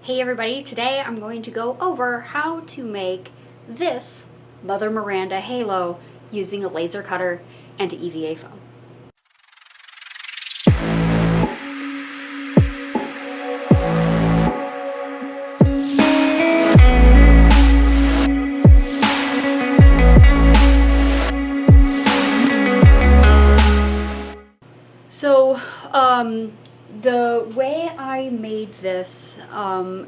Hey everybody, today I'm going to go over how to make this Mother Miranda halo using a laser cutter and EVA foam. So, the way I made this,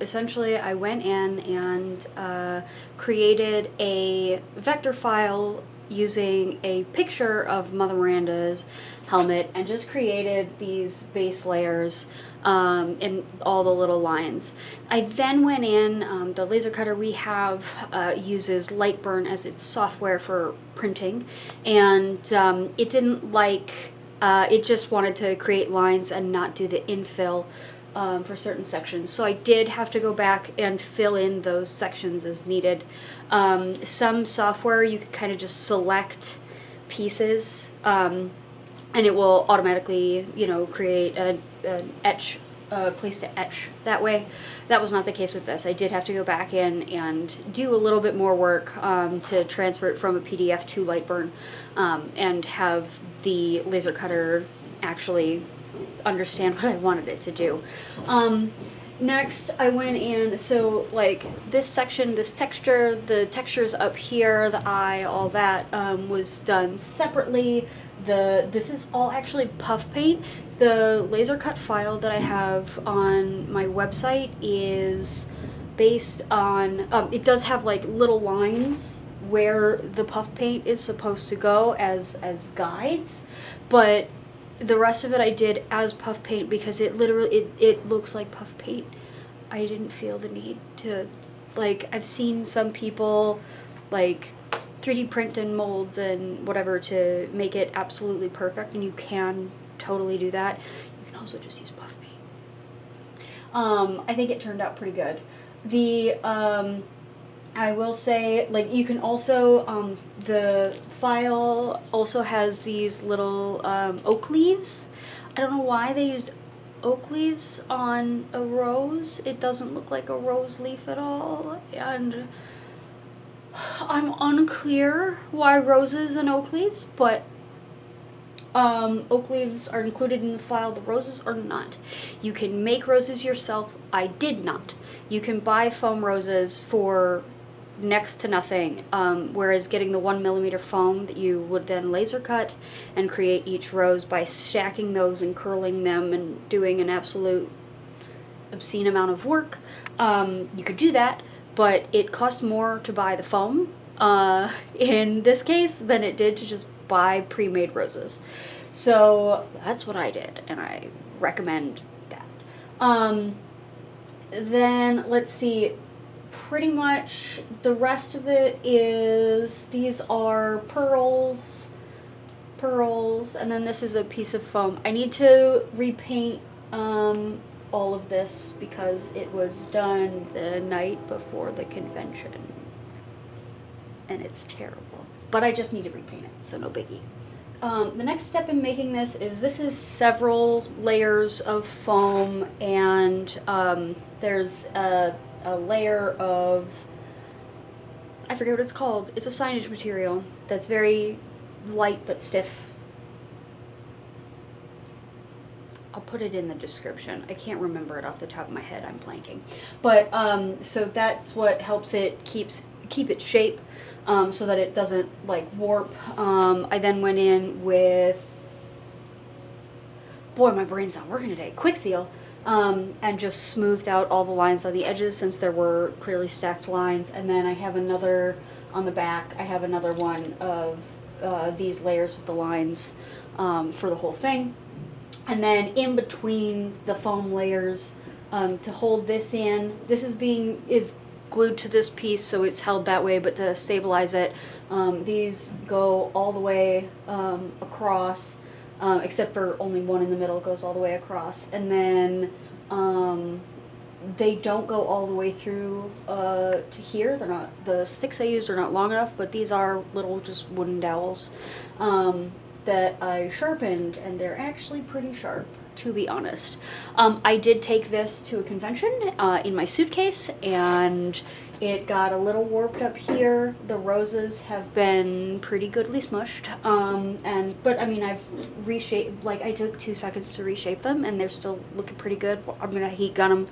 essentially I went in and created a vector file using a picture of Mother Miranda's helmet and just created these base layers in all the little lines. I then went in, the laser cutter we have uses Lightburn as its software for printing, and it didn't like it just wanted to create lines and not do the infill for certain sections. So I did have to go back and fill in those sections as needed. Some software you could kind of just select pieces and it will automatically, create an etch, place to etch that way. That was not the case with this. I did have to go back in and do a little bit more work to transfer it from a PDF to Lightburn and have the laser cutter actually understand what I wanted it to do. Next, I went in, so like this section, this texture, the textures up here, the eye, all that was done separately. This is all actually puff paint. The laser cut file that I have on my website is based on, it does have like little lines where the puff paint is supposed to go as guides, but the rest of it I did as puff paint because it literally, it looks like puff paint. I didn't feel the need to, like, I've seen some people like 3D print and molds and whatever to make it absolutely perfect, and you can totally do that. You can also just use puff paint. I think it turned out pretty good. I will say, like, you can also, the file also has these little oak leaves. I don't know why they used oak leaves on a rose. It doesn't look like a rose leaf at all, and I'm unclear why roses and oak leaves, but oak leaves are included in the file. The roses are not. You can make roses yourself. I did not. You can buy foam roses for next to nothing, whereas getting the 1mm foam that you would then laser cut and create each rose by stacking those and curling them and doing an absolute obscene amount of work, you could do that, but it cost more to buy the foam in this case than it did to just buy pre-made roses. So that's what I did, and I recommend that. Then let's see, pretty much the rest of it is, these are pearls, and then this is a piece of foam. I need to repaint all of this because it was done the night before the convention and it's terrible, but I just need to repaint it, so no biggie. The next step in making this is several layers of foam, and there's a layer of, I forget what it's called. It's a signage material that's very light but stiff. I'll put it in the description. I can't remember it off the top of my head. I'm blanking. But so that's what helps it keep its shape, so that it doesn't like warp. I then went in with, boy, my brain's not working today, Quick Seal. And just smoothed out all the lines on the edges since there were clearly stacked lines. And then I have another on the back. I have another one of these layers with the lines for the whole thing. And then in between the foam layers, to hold this in, this is glued to this piece, so it's held that way, but to stabilize it, these go all the way across. Except for only one in the middle goes all the way across, and then they don't go all the way through to here. They're not, the sticks I used are not long enough, but these are little just wooden dowels that I sharpened, and they're actually pretty sharp to be honest. I did take this to a convention in my suitcase, and it got a little warped up here. The roses have been pretty goodly smushed. But I mean, I've reshaped, like I took 2 seconds to reshape them, and they're still looking pretty good. I'm gonna heat gun them,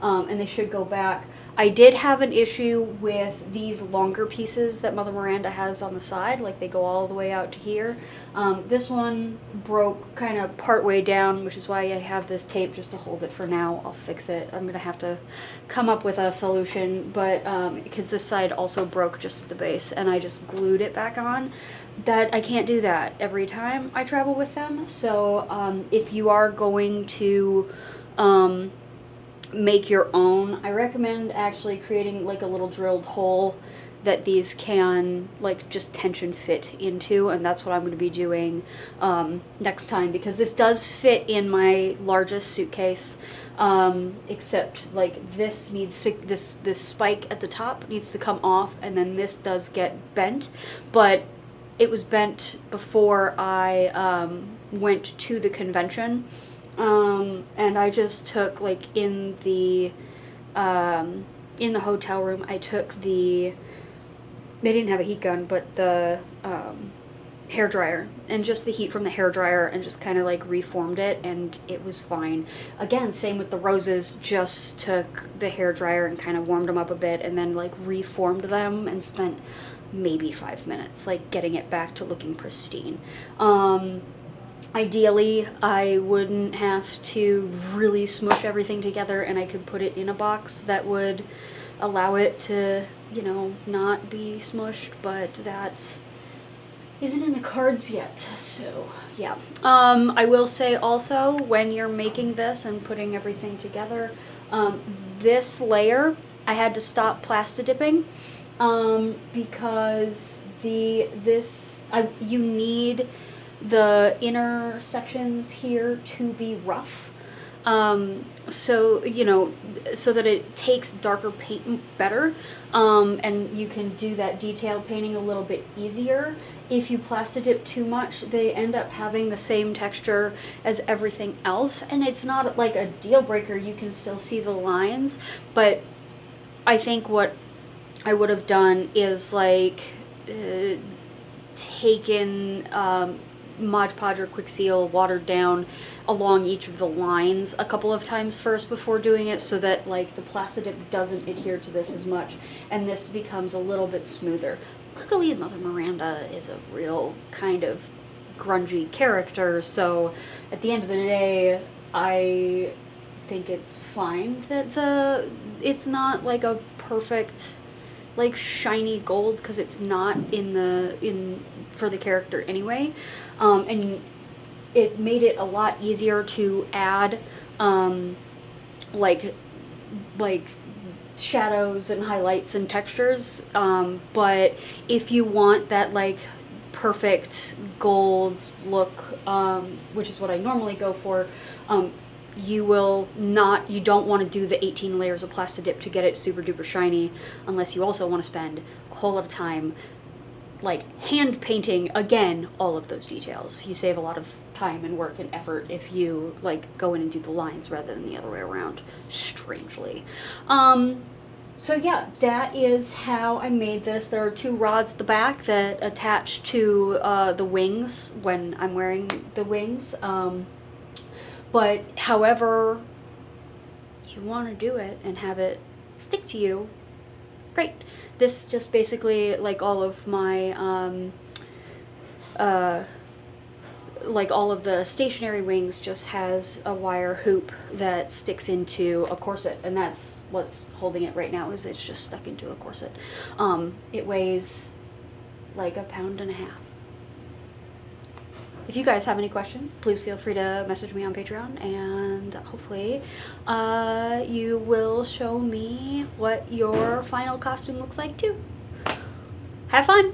and they should go back. I did have an issue with these longer pieces that Mother Miranda has on the side, like they go all the way out to here. This one broke kind of part way down, which is why I have this tape just to hold it for now. I'll fix it. I'm gonna have to come up with a solution, but because this side also broke just at the base, and I just glued it back on. That I can't do that every time I travel with them. So if you are going to make your own, I recommend actually creating like a little drilled hole that these can like just tension fit into, and that's what I'm going to be doing next time, because this does fit in my largest suitcase, except like this needs to, this spike at the top needs to come off, and then this does get bent, but it was bent before I went to the convention. And I just took, like, in the hotel room, I took they didn't have a heat gun, but the hair dryer, and just the heat from the hair dryer, and just kind of like reformed it, and it was fine. Again, same with the roses, just took the hair dryer and kind of warmed them up a bit, and then like reformed them, and spent maybe 5 minutes like getting it back to looking pristine. Ideally, I wouldn't have to really smush everything together, and I could put it in a box that would allow it to, you know, not be smushed, but that isn't in the cards yet, so yeah. I will say also, when you're making this and putting everything together, this layer, I had to stop plastadipping, because you need the inner sections here to be rough, so you know, so that it takes darker paint better, and you can do that detail painting a little bit easier. If you plastidip too much, they end up having the same texture as everything else, and it's not like a deal breaker. You can still see the lines, but I think what I would have done is like taken Mod Podge or Quick Seal watered down along each of the lines a couple of times first before doing it, so that like the plastidip doesn't adhere to this as much, and this becomes a little bit smoother. Luckily, Mother Miranda is a real kind of grungy character, so at the end of the day, I think it's fine that it's not like a perfect like shiny gold, because it's not for the character anyway, and it made it a lot easier to add like shadows and highlights and textures, but if you want that like perfect gold look, which is what I normally go for, you don't want to do the 18 layers of plastidip to get it super duper shiny, unless you also want to spend a whole lot of time like hand painting again all of those details. You save a lot of time and work and effort if you like go in and do the lines rather than the other way around, strangely. So yeah, that is how I made this. There are 2 rods at the back that attach to the wings when I'm wearing the wings. But however you want to do it and have it stick to you, great. This just basically, like all of my, like all of the stationary wings, just has a wire hoop that sticks into a corset, and that's what's holding it right now, is it's just stuck into a corset. It weighs like 1.5 pounds. If you guys have any questions, please feel free to message me on Patreon, and hopefully you will show me what your final costume looks like too. Have fun!